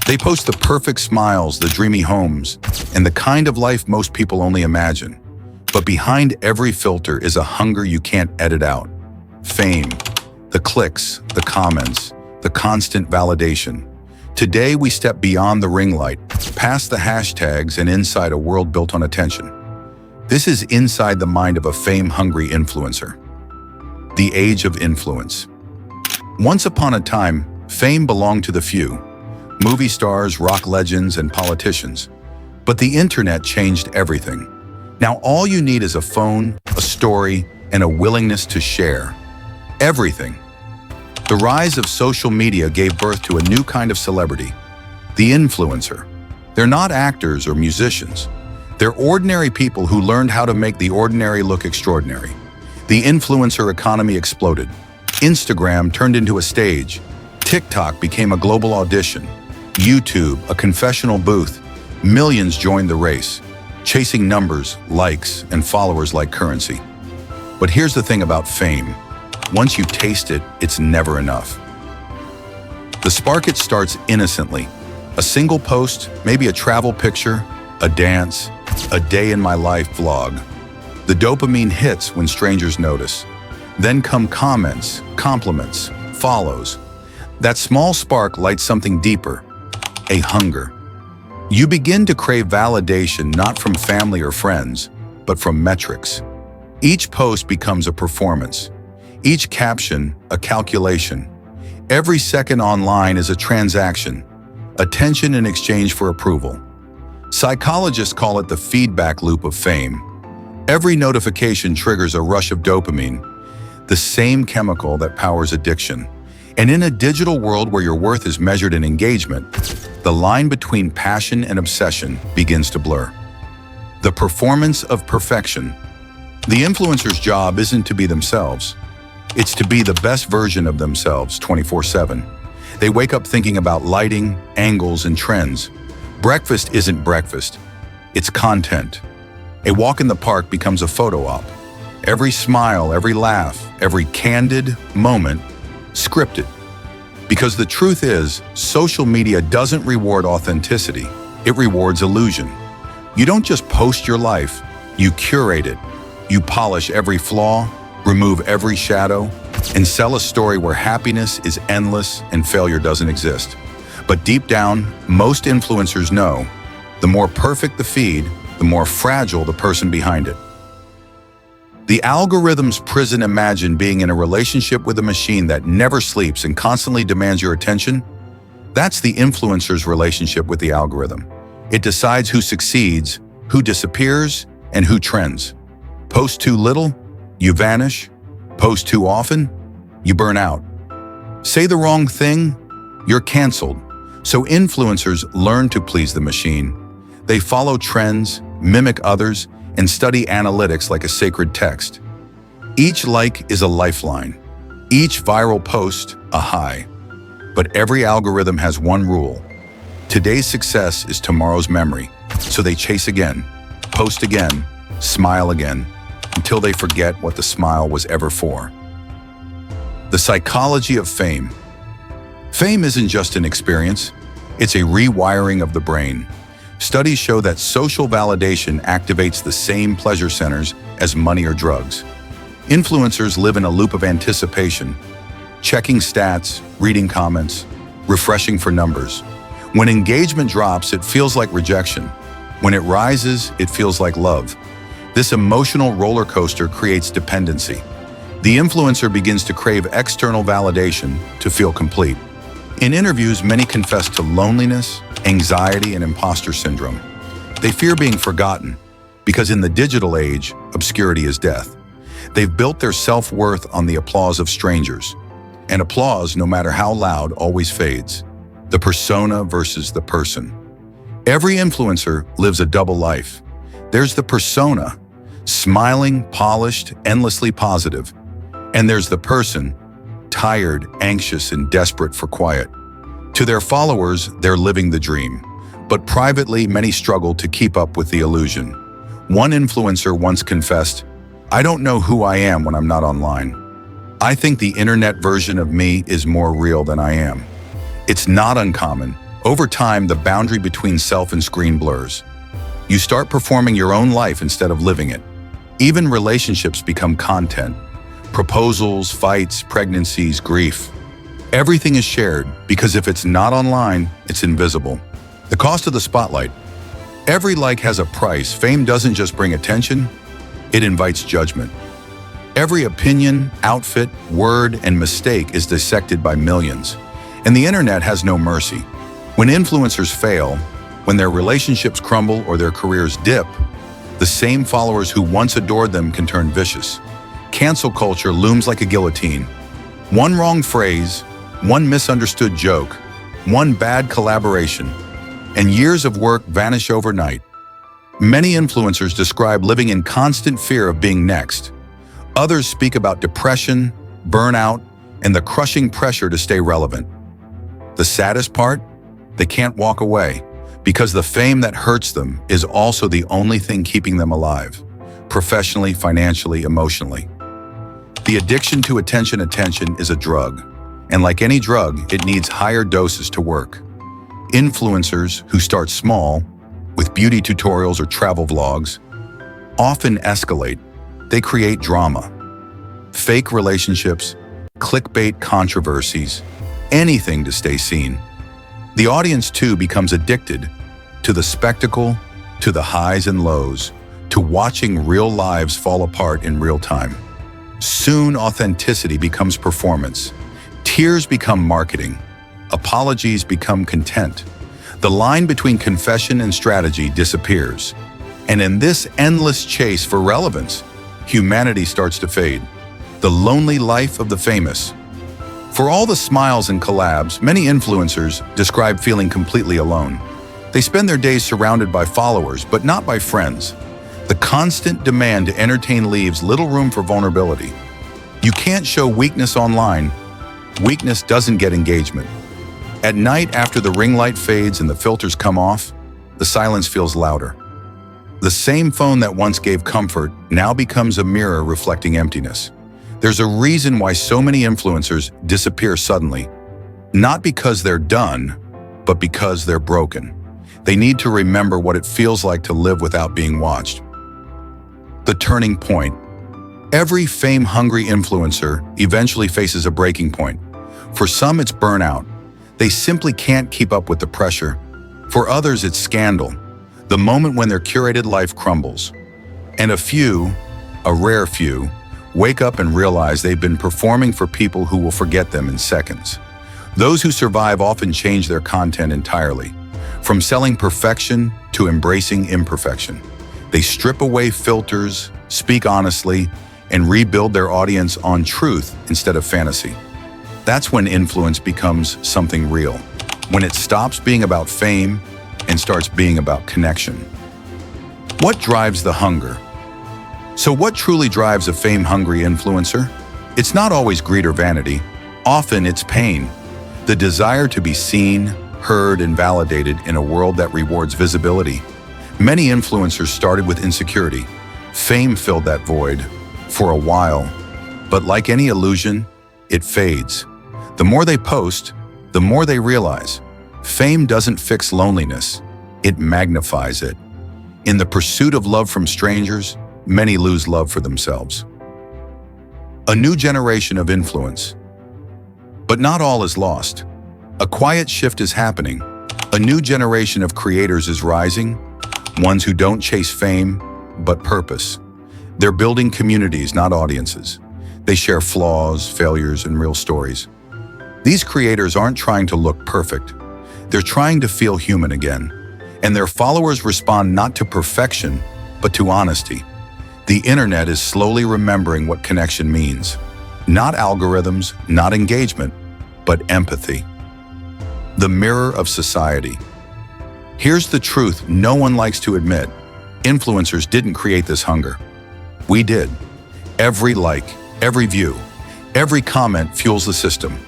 They post the perfect smiles, the dreamy homes, and the kind of life most people only imagine. But behind every filter is a hunger you can't edit out. Fame, the clicks, the comments, the constant validation. Today we step beyond the ring light, past the hashtags and inside a world built on attention. This is inside the mind of a fame-hungry influencer. The age of influence. Once upon a time, fame belonged to the few. Movie stars, rock legends, and politicians. But the internet changed everything. Now all you need is a phone, a story, and a willingness to share. Everything. The rise of social media gave birth to a new kind of celebrity, the influencer. They're not actors or musicians. They're ordinary people who learned how to make the ordinary look extraordinary. The influencer economy exploded. Instagram turned into a stage. TikTok became a global audition. YouTube, a confessional booth. Millions joined the race, chasing numbers, likes, and followers like currency. But here's the thing about fame. Once you taste it, it's never enough. The spark it starts innocently. A single post, maybe a travel picture, a dance, a day in my life vlog. The dopamine hits when strangers notice. Then come comments, compliments, follows. That small spark lights something deeper, a hunger. You begin to crave validation not from family or friends, but from metrics. Each post becomes a performance. Each caption, a calculation. Every second online is a transaction, attention in exchange for approval. Psychologists call it the feedback loop of fame. Every notification triggers a rush of dopamine, the same chemical that powers addiction. And in a digital world where your worth is measured in engagement, the line between passion and obsession begins to blur. The performance of perfection. The influencer's job isn't to be themselves. It's to be the best version of themselves 24/7. They wake up thinking about lighting, angles, and trends. Breakfast isn't breakfast. It's content. A walk in the park becomes a photo op. Every smile, every laugh, every candid moment, scripted. Because the truth is, social media doesn't reward authenticity, it rewards illusion. You don't just post your life, you curate it. You polish every flaw, remove every shadow, and sell a story where happiness is endless and failure doesn't exist. But deep down, most influencers know, the more perfect the feed, the more fragile the person behind it. The algorithm's prison. Imagine being in a relationship with a machine that never sleeps and constantly demands your attention. That's the influencer's relationship with the algorithm. It decides who succeeds, who disappears, and who trends. Post too little, you vanish. Post too often, you burn out. Say the wrong thing, you're canceled. So influencers learn to please the machine. They follow trends, mimic others, and study analytics like a sacred text. Each like is a lifeline. Each viral post, a high. But every algorithm has one rule. Today's success is tomorrow's memory. So they chase again, post again, smile again, until they forget what the smile was ever for. The psychology of fame. Fame isn't just an experience, it's a rewiring of the brain. Studies show that social validation activates the same pleasure centers as money or drugs. Influencers live in a loop of anticipation, checking stats, reading comments, refreshing for numbers. When engagement drops, it feels like rejection. When it rises, it feels like love. This emotional roller coaster creates dependency. The influencer begins to crave external validation to feel complete. In interviews, many confess to loneliness, anxiety, and imposter syndrome. They fear being forgotten, because in the digital age, obscurity is death. They've built their self-worth on the applause of strangers. And applause, no matter how loud, always fades. The persona versus the person. Every influencer lives a double life. There's the persona, smiling, polished, endlessly positive. And there's the person, tired, anxious, and desperate for quiet. To their followers, they're living the dream. But privately, many struggle to keep up with the illusion. One influencer once confessed, "I don't know who I am when I'm not online. I think the internet version of me is more real than I am." It's not uncommon. Over time, the boundary between self and screen blurs. You start performing your own life instead of living it. Even relationships become content. Proposals, fights, pregnancies, grief. Everything is shared because if it's not online, it's invisible. The cost of the spotlight. Every like has a price. Fame doesn't just bring attention, it invites judgment. Every opinion, outfit, word, and mistake is dissected by millions. And the internet has no mercy. When influencers fail, when their relationships crumble or their careers dip, the same followers who once adored them can turn vicious. Cancel culture looms like a guillotine. One wrong phrase, one misunderstood joke, one bad collaboration, and years of work vanish overnight. Many influencers describe living in constant fear of being next. Others speak about depression, burnout, and the crushing pressure to stay relevant. The saddest part? They can't walk away, because the fame that hurts them is also the only thing keeping them alive, professionally, financially, emotionally. The addiction to attention is a drug, and like any drug, it needs higher doses to work. Influencers who start small, with beauty tutorials or travel vlogs, often escalate. They create drama, fake relationships, clickbait controversies, anything to stay seen. The audience too becomes addicted to the spectacle, to the highs and lows, to watching real lives fall apart in real time. Soon, authenticity becomes performance. Tears become marketing. Apologies become content. The line between confession and strategy disappears. And in this endless chase for relevance, humanity starts to fade. The lonely life of the famous. For all the smiles and collabs, many influencers describe feeling completely alone. They spend their days surrounded by followers, but not by friends. The constant demand to entertain leaves little room for vulnerability. You can't show weakness online. Weakness doesn't get engagement. At night, after the ring light fades and the filters come off, the silence feels louder. The same phone that once gave comfort now becomes a mirror reflecting emptiness. There's a reason why so many influencers disappear suddenly. Not because they're done, but because they're broken. They need to remember what it feels like to live without being watched. The turning point. Every fame-hungry influencer eventually faces a breaking point. For some, it's burnout. They simply can't keep up with the pressure. For others, it's scandal, the moment when their curated life crumbles. And a few, a rare few, wake up and realize they've been performing for people who will forget them in seconds. Those who survive often change their content entirely, from selling perfection to embracing imperfection. They strip away filters, speak honestly, and rebuild their audience on truth instead of fantasy. That's when influence becomes something real, when it stops being about fame and starts being about connection. What drives the hunger? So what truly drives a fame-hungry influencer? It's not always greed or vanity. Often it's pain, the desire to be seen, heard, and validated in a world that rewards visibility. Many influencers started with insecurity. Fame filled that void for a while, but like any illusion, it fades. The more they post, the more they realize. Fame doesn't fix loneliness, it magnifies it. In the pursuit of love from strangers, many lose love for themselves. A new generation of influence. But not all is lost. A quiet shift is happening. A new generation of creators is rising, ones who don't chase fame, but purpose. They're building communities, not audiences. They share flaws, failures, and real stories. These creators aren't trying to look perfect. They're trying to feel human again. And their followers respond not to perfection, but to honesty. The internet is slowly remembering what connection means. Not algorithms, not engagement, but empathy. The mirror of society. Here's the truth no one likes to admit. Influencers didn't create this hunger. We did. Every like, every view, every comment fuels the system.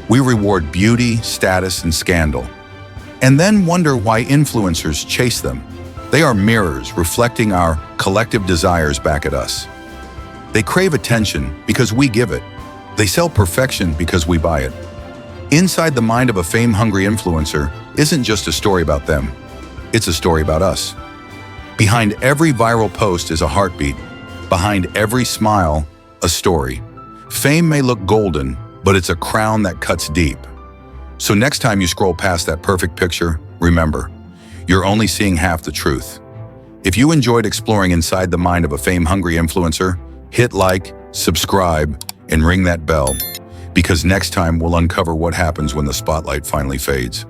We reward beauty, status, and scandal. And then wonder why influencers chase them. They are mirrors reflecting our collective desires back at us. They crave attention because we give it. They sell perfection because we buy it. Inside the mind of a fame-hungry influencer, isn't just a story about them. It's a story about us. Behind every viral post is a heartbeat. Behind every smile, a story. Fame may look golden, but it's a crown that cuts deep. So next time you scroll past that perfect picture, remember, you're only seeing half the truth. If you enjoyed exploring inside the mind of a fame-hungry influencer, hit like, subscribe, and ring that bell, because next time we'll uncover what happens when the spotlight finally fades.